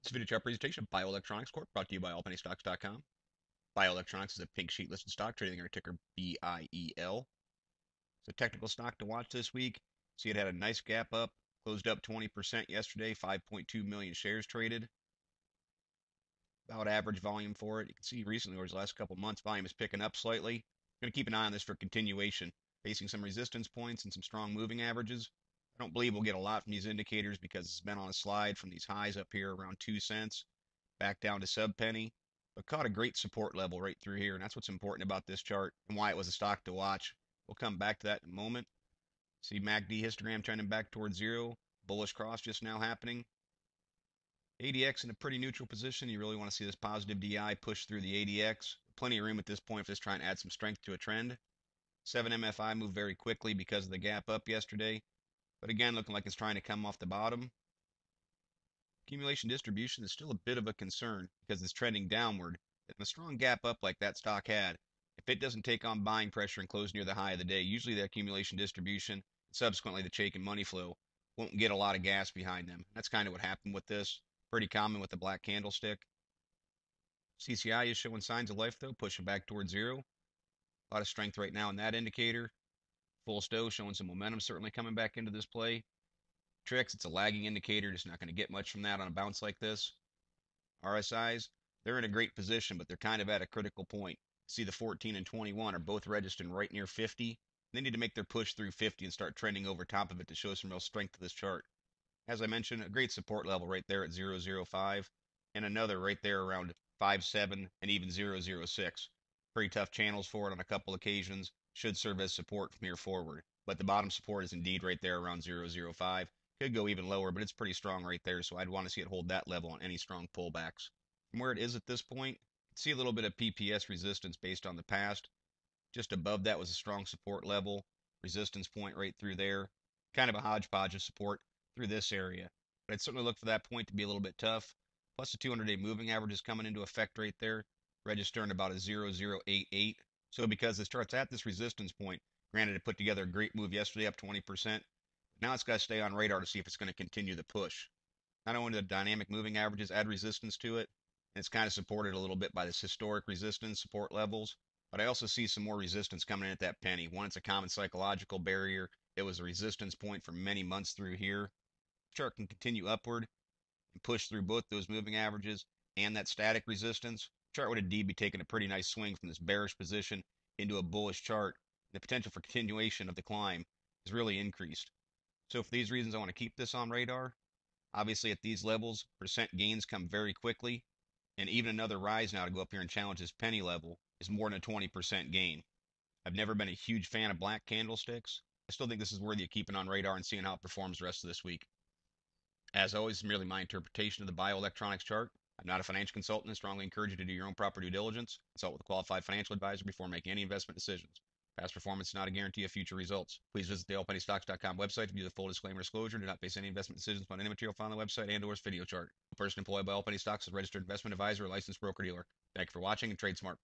This video chart presentation of Bioelectronics Corp. brought to you by allpennystocks.com. Bioelectronics is a pink sheet listed stock trading under ticker BIEL. It's a technical stock to watch this week. See, it had a nice gap up, closed up 20% yesterday, 5.2 million shares traded. About average volume for it. You can see recently over the last couple months, volume is picking up slightly. I'm going to keep an eye on this for continuation, facing some resistance points and some strong moving averages. I don't believe we'll get a lot from these indicators because it's been on a slide from these highs up here around 2 cents back down to sub penny, but caught a great support level right through here, and that's what's important about this chart and why it was a stock to watch. We'll come back to that in a moment. See MACD histogram trending back towards zero, bullish cross just now happening. ADX in a pretty neutral position. You really want to see this positive DI push through the ADX. Plenty of room at this point for this trying to add some strength to a trend. 7 MFI moved very quickly because of the gap up yesterday, but again looking like it's trying to come off the bottom. Accumulation distribution is still a bit of a concern because it's trending downward. And a strong gap up like that stock had, if it doesn't take on buying pressure and close near the high of the day, usually the accumulation distribution, and subsequently the shake and money flow, won't get a lot of gas behind them. That's kind of what happened with this. Pretty common with the black candlestick. CCI is showing signs of life though, pushing back towards zero. A lot of strength right now in that indicator. Full stow showing some momentum certainly coming back into this play. Tricks, it's a lagging indicator, just not going to get much from that on a bounce like this. RSIs, they're in a great position, but they're kind of at a critical point. See, the 14 and 21 are both registering right near 50. They need to make their push through 50 and start trending over top of it to show some real strength to this chart. As I mentioned, a great support level right there at 0.05, and another right there around 5.7 and even 0.06. Pretty tough channels for it on a couple occasions. Should serve as support from here forward. But the bottom support is indeed right there around 0.05. Could go even lower, but it's pretty strong right there, so I'd want to see it hold that level on any strong pullbacks. From where it is at this point, see a little bit of PPS resistance based on the past. Just above that was a strong support level, resistance point right through there. Kind of a hodgepodge of support through this area. But I'd certainly look for that point to be a little bit tough. Plus the 200-day moving average is coming into effect right there, registering about a 0.088. So because it starts at this resistance point, granted it put together a great move yesterday up 20%, now it's got to stay on radar to see if it's going to continue the push. Not only do the dynamic moving averages add resistance to it, and it's kind of supported a little bit by this historic resistance support levels, but I also see some more resistance coming in at that penny. One, it's a common psychological barrier. It was a resistance point for many months through here. The chart can continue upward and push through both those moving averages and that static resistance. The chart would indeed be taking a pretty nice swing from this bearish position into a bullish chart. The potential for continuation of the climb is really increased. So for these reasons, I want to keep this on radar. Obviously, at these levels, percent gains come very quickly, and even another rise now to go up here and challenge this penny level is more than a 20% gain. I've never been a huge fan of black candlesticks. I still think this is worthy of keeping on radar and seeing how it performs the rest of this week. As always, it's merely my interpretation of the bioelectronics chart. I'm not a financial consultant and strongly encourage you to do your own proper due diligence. Consult with a qualified financial advisor before making any investment decisions. Past performance is not a guarantee of future results. Please visit the allpennystocks.com website to view the full disclaimer disclosure. Do not base any investment decisions on any material found on the website and/or this video chart. A person employed by All Penny Stocks is a registered investment advisor or licensed broker-dealer. Thank you for watching and trade smart.